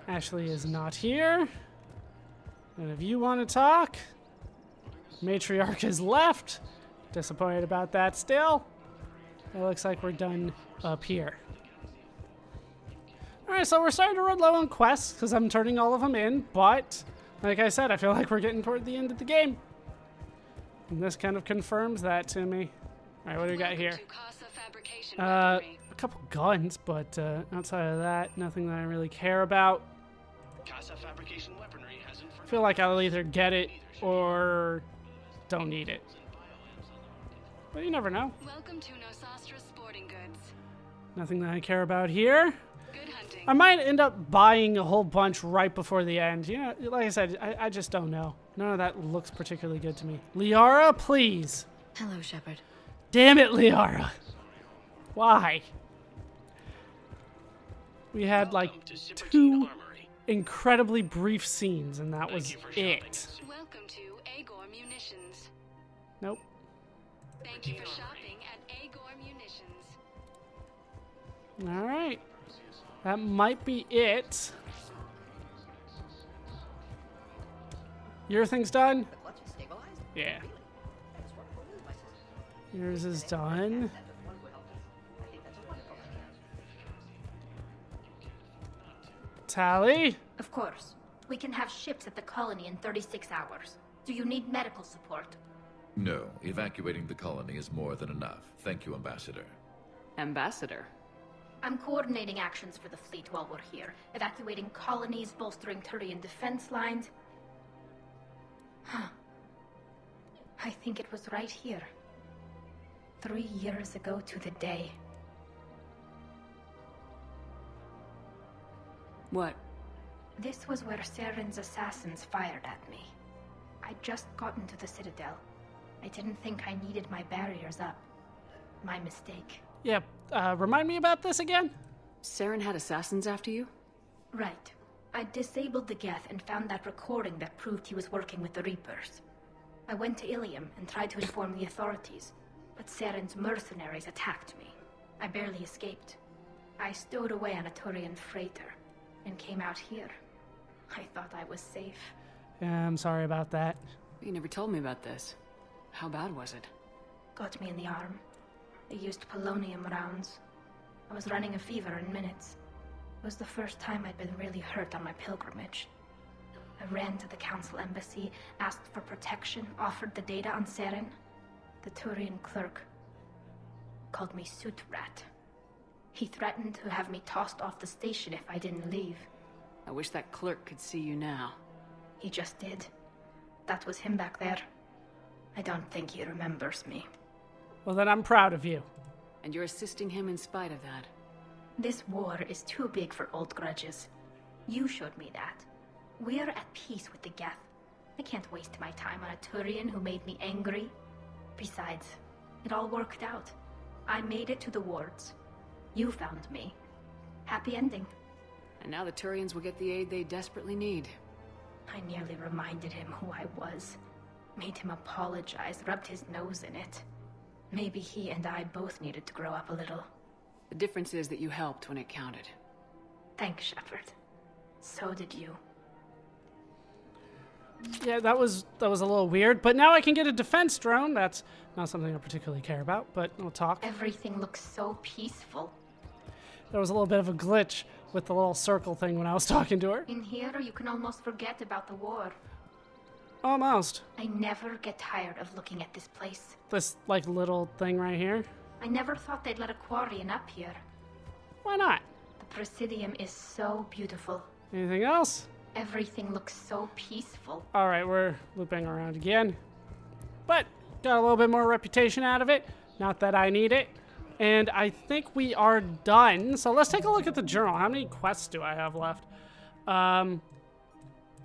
Ashley is not here. None of you want to talk. Matriarch has left. Disappointed about that still. It looks like we're done up here. Alright, so we're starting to run low on quests because I'm turning all of them in, but like I said, I feel like we're getting toward the end of the game. And this kind of confirms that to me. Alright, what do we got here? A couple guns, but outside of that, nothing that I really care about. I feel like I'll either get it or don't need it. But you never know. Welcome to Nosastra Sporting Goods. Nothing that I care about here. Good hunting. I might end up buying a whole bunch right before the end. You know, like I said, I just don't know. None of that looks particularly good to me. Liara, please. Hello, Shepard. Damn it, Liara. Why? We had like 2 incredibly brief scenes, and that was it. Welcome to Agor Munitions. Nope. Thank you for shopping at Agor Munitions. Alright. That might be it. Your thing's done? Yeah. Yours is done. Tally? Of course. We can have ships at the colony in 36 hours. Do you need medical support? No, evacuating the colony is more than enough. Thank you, Ambassador. Ambassador? I'm coordinating actions for the fleet while we're here. Evacuating colonies, bolstering Turian defense lines. Huh. I think it was right here. 3 years ago to the day. What? This was where Saren's assassins fired at me. I'd just gotten to the Citadel. I didn't think I needed my barriers up. My mistake. Yeah, remind me about this again? Saren had assassins after you? Right. I disabled the Geth and found that recording that proved he was working with the Reapers. I went to Ilium and tried to inform the authorities, but Saren's mercenaries attacked me. I barely escaped. I stowed away on a Turian freighter and came out here. I thought I was safe. Yeah, I'm sorry about that. You never told me about this. How bad was it? Got me in the arm. They used polonium rounds. I was running a fever in minutes. It was the first time I'd been really hurt on my pilgrimage. I ran to the council embassy, asked for protection, offered the data on Saren. The Turian clerk called me Soot Rat. He threatened to have me tossed off the station if I didn't leave. I wish that clerk could see you now. He just did. That was him back there. I don't think he remembers me. Well, then I'm proud of you. And you're assisting him in spite of that. This war is too big for old grudges. You showed me that. We're at peace with the Geth. I can't waste my time on a Turian who made me angry. Besides, it all worked out. I made it to the wards. You found me. Happy ending. And now the Turians will get the aid they desperately need. I nearly reminded him who I was. Made him apologize, rubbed his nose in it. Maybe he and I both needed to grow up a little. The difference is that you helped when it counted. Thanks, Shepard. So did you. Yeah, that was a little weird, but now I can get a defense drone. That's not something I particularly care about, but we'll talk. Everything looks so peaceful. There was a little bit of a glitch with the little circle thing when I was talking to her. In here, you can almost forget about the war. Almost. I never get tired of looking at this place. This, like, little thing right here. I never thought they'd let a Quarian up here. Why not? The Presidium is so beautiful. Anything else? Everything looks so peaceful. Alright, we're looping around again. But, got a little bit more reputation out of it. Not that I need it. And I think we are done. So let's take a look at the journal. How many quests do I have left?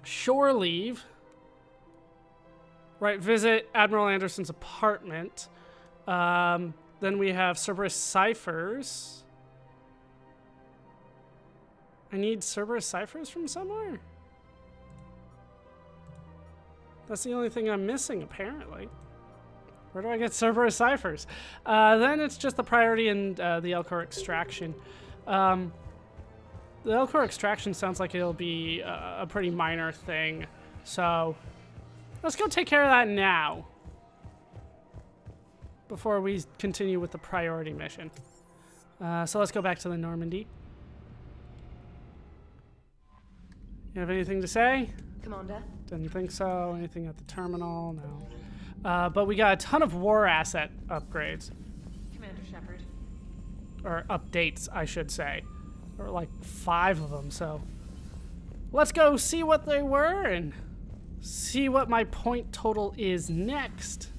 Shore leave. Right, visit Admiral Anderson's apartment. Then we have Cerberus ciphers. I need Cerberus ciphers from somewhere? That's the only thing I'm missing, apparently. Where do I get Cerberus ciphers? Then it's just the priority and the Elcor extraction. The L-core extraction sounds like it'll be a pretty minor thing. So let's go take care of that now, before we continue with the priority mission. So let's go back to the Normandy. You have anything to say? Commander? Didn't think so. Anything at the terminal? No. But we got a ton of war asset upgrades. Commander Shepard. Or updates, I should say. Or like 5 of them, so let's go see what they were and see what my point total is next.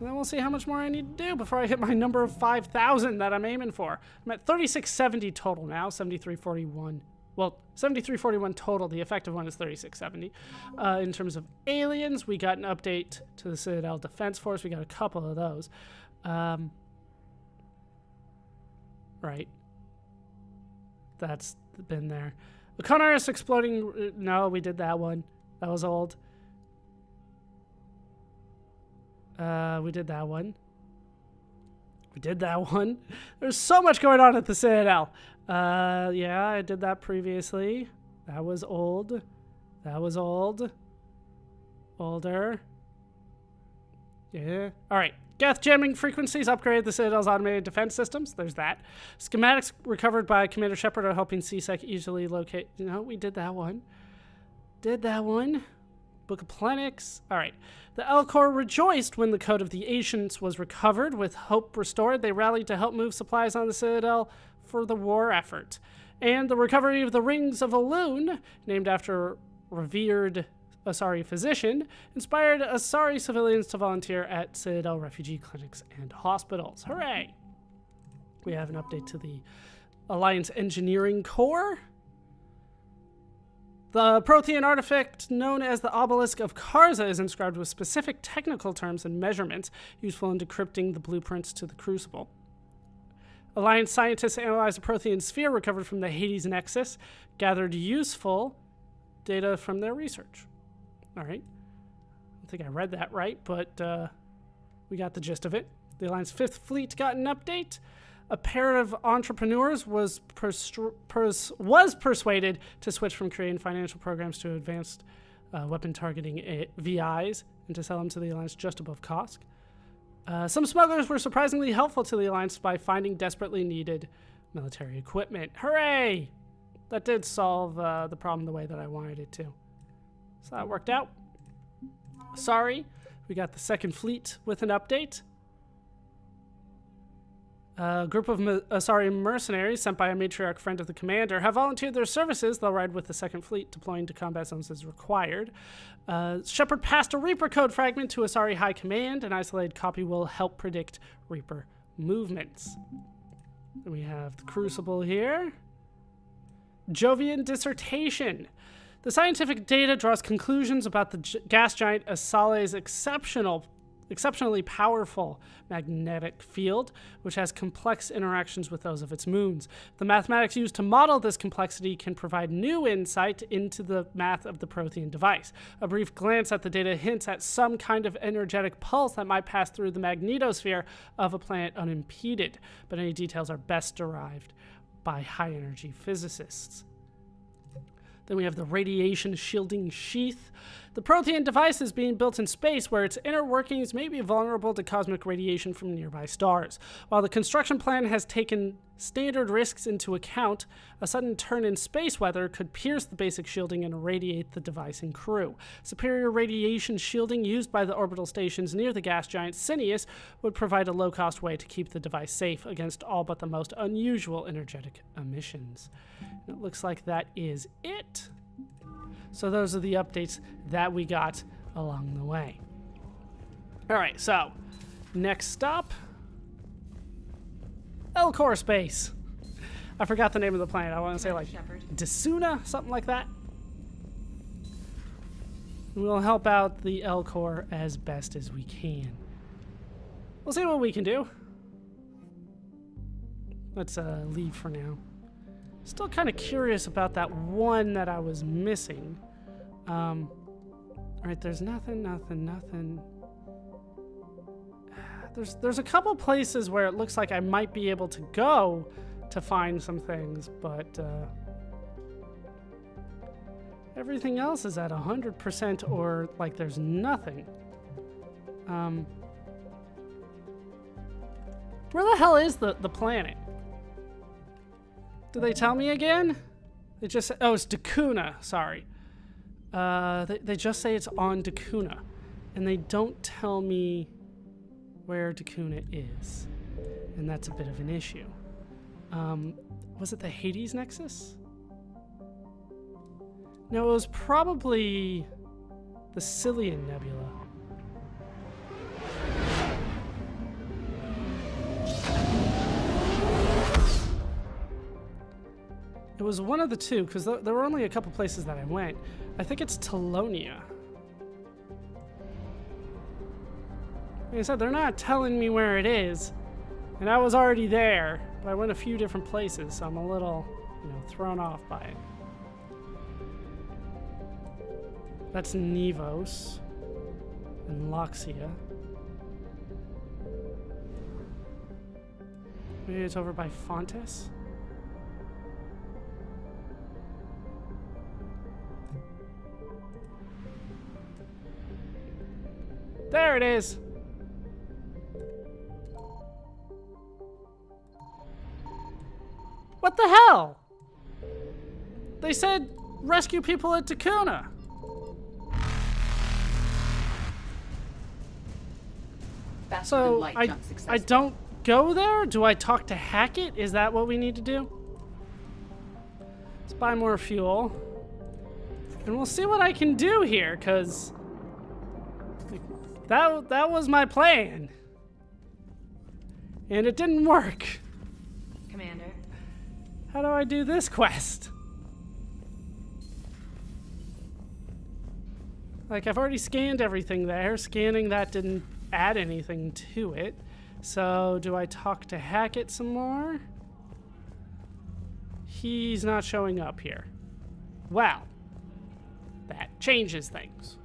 And then we'll see how much more I need to do before I hit my number of 5,000 that I'm aiming for. I'm at 3670 total now, 7341. Well, 7341 total. The effective one is 3670. In terms of aliens, we got an update to the Citadel Defense Force. We got a couple of those. Right. That's been there. The Conaris exploding... No, we did that one. That was old. We did that one. We did that one. There's so much going on at the Citadel. Yeah, I did that previously. That was old. That was old. Older. Yeah. All right. Geth jamming frequencies upgraded the Citadel's automated defense systems. There's that. Schematics recovered by Commander Shepard are helping CSEC easily locate... No, we did that one. Did that one. Book of Plenix. All right. The L-Corps rejoiced when the Code of the Ancients was recovered. With hope restored, they rallied to help move supplies on the Citadel for the war effort. And the recovery of the Rings of Elune, named after revered Asari physician, inspired Asari civilians to volunteer at Citadel refugee clinics and hospitals. Hooray! We have an update to the Alliance Engineering Corps. The Prothean artifact known as the Obelisk of Karza is inscribed with specific technical terms and measurements useful in decrypting the blueprints to the Crucible. Alliance scientists analyzed the Prothean sphere recovered from the Hades Nexus, gathered useful data from their research. All right. I think I read that right, but we got the gist of it. The Alliance 5th Fleet got an update. A pair of entrepreneurs was persuaded to switch from creating financial programs to advanced weapon targeting VIs and to sell them to the Alliance just above cost. Some smugglers were surprisingly helpful to the Alliance by finding desperately needed military equipment. Hooray! That did solve the problem the way that I wanted it to. So that worked out. Sorry, we got the 2nd Fleet with an update. A group of Asari mercenaries sent by a matriarch friend of the commander have volunteered their services. They'll ride with the 2nd Fleet, deploying to combat zones as required. Shepard passed a Reaper code fragment to Asari High Command. An isolated copy will help predict Reaper movements. Then we have the Crucible here. Jovian dissertation. The scientific data draws conclusions about the gas giant Asali's exceptionally powerful magnetic field, which has complex interactions with those of its moons. The mathematics used to model this complexity can provide new insight into the math of the Prothean device. A brief glance at the data hints at some kind of energetic pulse that might pass through the magnetosphere of a planet unimpeded, but any details are best derived by high-energy physicists. Then we have the radiation shielding sheath. The Prothean device is being built in space where its inner workings may be vulnerable to cosmic radiation from nearby stars. While the construction plan has taken standard risks into account, a sudden turn in space weather could pierce the basic shielding and irradiate the device and crew. Superior radiation shielding used by the orbital stations near the gas giant Sinius would provide a low-cost way to keep the device safe against all but the most unusual energetic emissions. And it looks like that is it. So those are the updates that we got along the way. All right, so next stop, L-Core Space. I forgot the name of the planet. I want to say like Desuna, something like that. We'll help out the L-Core as best as we can. We'll see what we can do. Let's leave for now. Still kind of curious about that one that I was missing. All right, there's nothing. There's a couple places where it looks like I might be able to go to find some things, but everything else is at 100% or like there's nothing. Where the hell is the planet? Did they tell me again? They just said, oh, it's Dakuna, sorry. They just say it's on Dakuna, and they don't tell me where Dakuna is, and that's a bit of an issue. Was it the Hades Nexus? No, it was probably the Cillian Nebula. It was one of the two, because there were only a couple places that I went. I think it's Telonia. Like I said, they're not telling me where it is, and I was already there, but I went a few different places, so I'm a little, thrown off by it. That's Nevos and Loxia. Maybe it's over by Fontes? There it is. What the hell? They said rescue people at Dakuna. So I don't go there? Do I talk to Hackett? Is that what we need to do? Let's buy more fuel. And we'll see what I can do here, because that was my plan. And it didn't work. Commander. How do I do this quest? Like, I've already scanned everything there. Scanning that didn't add anything to it. So, do I talk to Hackett some more? He's not showing up here. Well, that changes things.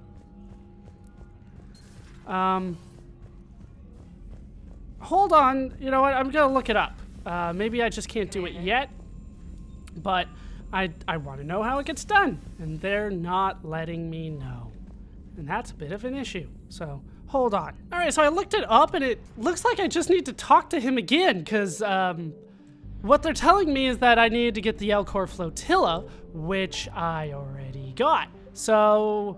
Hold on. You know what? I'm gonna look it up. Maybe I just can't do it yet. But I want to know how it gets done. And they're not letting me know. And that's a bit of an issue. So, hold on. Alright, so I looked it up and it looks like I just need to talk to him again. Because, what they're telling me is that I needed to get the Elcor Flotilla, which I already got. So,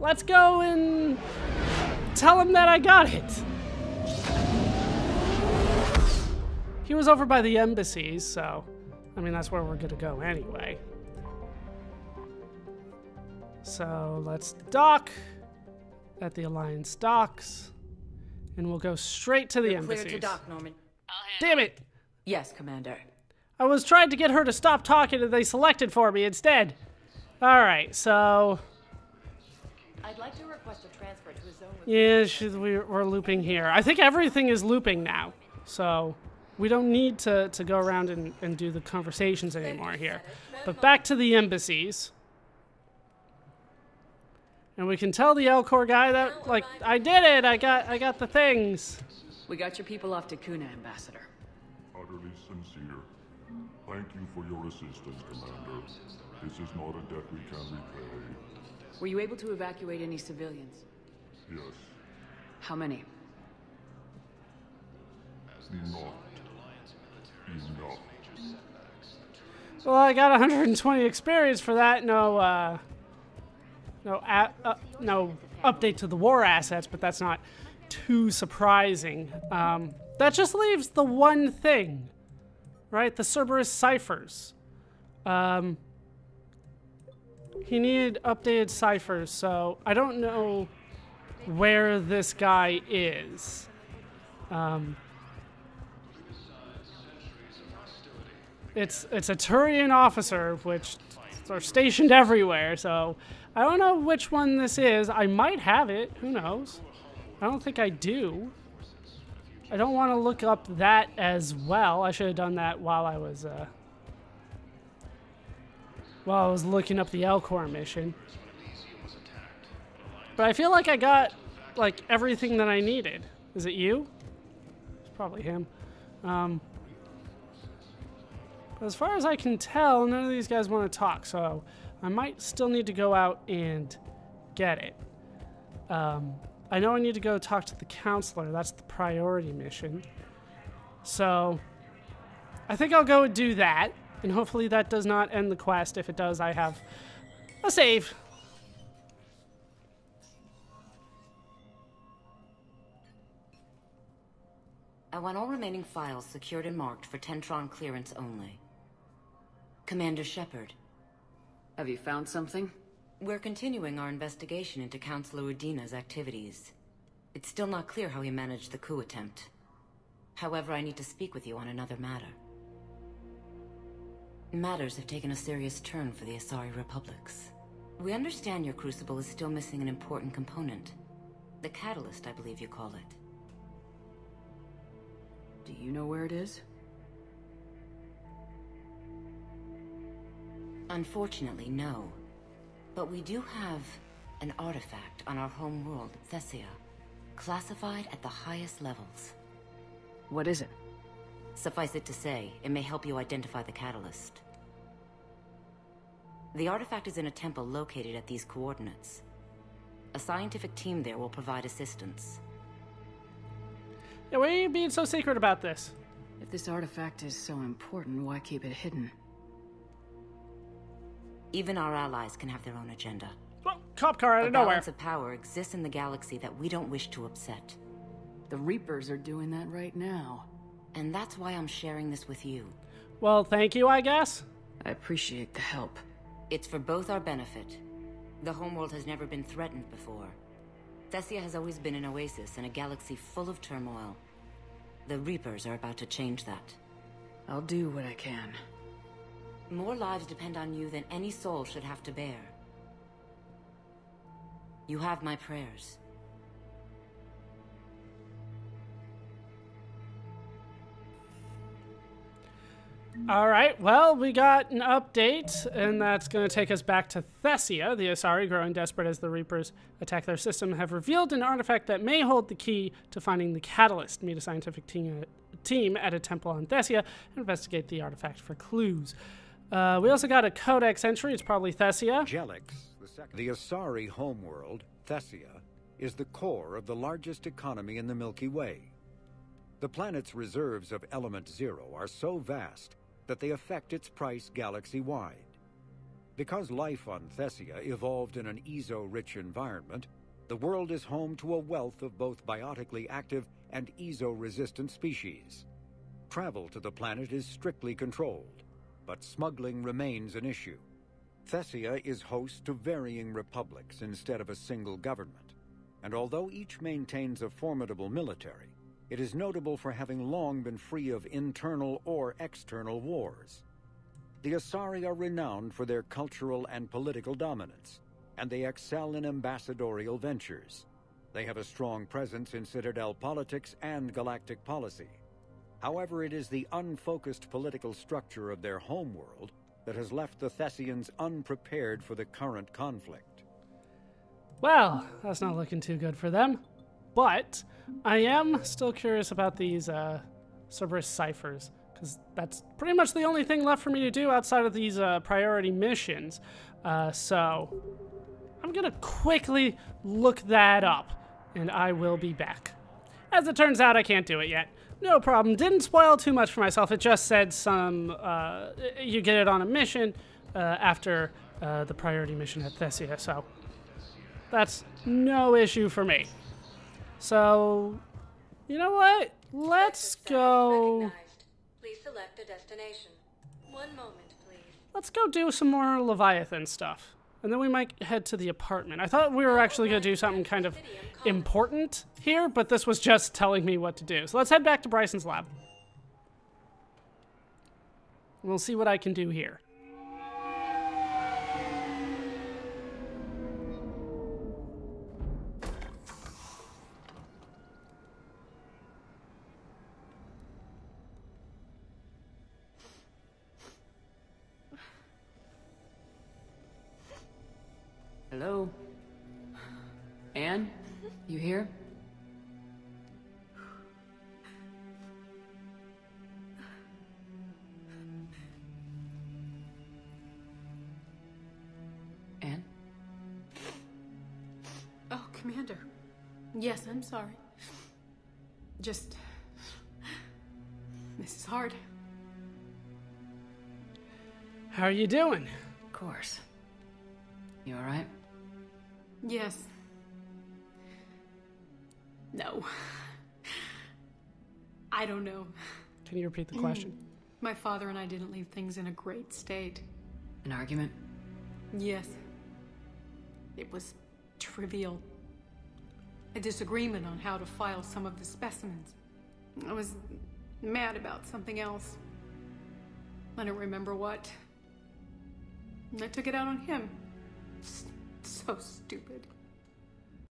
let's go and tell him that I got it. He was over by the embassies, so, I mean, that's where we're gonna go anyway. So, let's dock at the Alliance docks, and we'll go straight to the embassies. Clear to dock, Norman. Damn it! Yes, Commander. I was trying to get her to stop talking and they selected for me instead. Alright, so... I'd like to request a transfer to a zone with... Yeah, we're looping here. I think everything is looping now, so... We don't need to go around and do the conversations anymore here. But back to the embassies. And we can tell the Elcor guy that, like, I did it! I got the things! We got your people off Dakuna, Ambassador. Utterly sincere. Thank you for your assistance, Commander. This is not a debt we can repay. Were you able to evacuate any civilians? Yes. How many? Enough. Well, I got 120 experience for that. No update to the war assets, but that's not too surprising. That just leaves the one thing, right? The Cerberus ciphers. He needed updated ciphers, so I don't know where this guy is. It's a Turian officer, which are stationed everywhere, so I don't know which one this is. I might have it. Who knows? I don't think I do. I don't want to look up that as well. I should have done that while I was looking up the Elcor mission. But I feel like I got, like, everything that I needed. Is it you? It's probably him. But as far as I can tell, none of these guys want to talk, so I might still need to go out and get it. I know I need to go talk to the counselor. That's the priority mission. So I think I'll go and do that, and hopefully that does not end the quest. If it does, I have a save. I want all remaining files secured and marked for Tentron clearance only. Commander Shepard. Have you found something? We're continuing our investigation into Counselor Udina's activities. It's still not clear how he managed the coup attempt. However, I need to speak with you on another matter. Matters have taken a serious turn for the Asari Republics. We understand your crucible is still missing an important component. The catalyst, I believe you call it. Do you know where it is? Unfortunately, no. But we do have an artifact on our home world, Thessia, classified at the highest levels. What is it? Suffice it to say, it may help you identify the catalyst. The artifact is in a temple located at these coordinates. A scientific team there will provide assistance. Yeah, why are you being so secret about this? If this artifact is so important, why keep it hidden? Even our allies can have their own agenda. Well, cop car out of A nowhere. balance of power exists in the galaxy that we don't wish to upset. The Reapers are doing that right now. And that's why I'm sharing this with you. Well, thank you, I guess. I appreciate the help. It's for both our benefit. The homeworld has never been threatened before. Thessia has always been an oasis in a galaxy full of turmoil. The Reapers are about to change that. I'll do what I can. More lives depend on you than any soul should have to bear. You have my prayers. All right, well, we got an update, and that's going to take us back to Thessia. The Asari, growing desperate as the Reapers attack their system, have revealed an artifact that may hold the key to finding the catalyst. Meet a scientific team at a temple on Thessia and investigate the artifact for clues. We also got a codex entry. It's probably Thessia. Jelix, the Asari homeworld, Thessia, is the core of the largest economy in the Milky Way. The planet's reserves of Element Zero are so vast that they affect its price galaxy-wide. Because life on Thessia evolved in an Ezo-rich environment, the world is home to a wealth of both biotically active and Ezo-resistant species. Travel to the planet is strictly controlled, but smuggling remains an issue. Thessia is host to varying republics instead of a single government, and although each maintains a formidable military, it is notable for having long been free of internal or external wars. The Asari are renowned for their cultural and political dominance, and they excel in ambassadorial ventures. They have a strong presence in Citadel politics and galactic policy. However, it is the unfocused political structure of their homeworld that has left the Thessians unprepared for the current conflict. Well, that's not looking too good for them. But I am still curious about these Cerberus ciphers, because that's pretty much the only thing left for me to do outside of these priority missions. So I'm going to quickly look that up, and I will be back. As it turns out, I can't do it yet. No problem. Didn't spoil too much for myself. It just said you get it on a mission after the priority mission at Thessia, so that's no issue for me. So, you know what? Let's go. Please select a destination. One moment, please. Let's go do some more Leviathan stuff. And then we might head to the apartment. I thought we were actually going to do something kind of important here, but this was just telling me what to do. So let's head back to Bryson's lab. We'll see what I can do here. Hello? Anne? You here? Commander. Yes, I'm sorry. Just... This is hard. How are you doing? Of course. You alright? Yes. No. I don't know. Can you repeat the question? My father and I didn't leave things in a great state. An argument? Yes. It was trivial. A disagreement on how to file some of the specimens. I was mad about something else. I don't remember what. And I took it out on him. So stupid.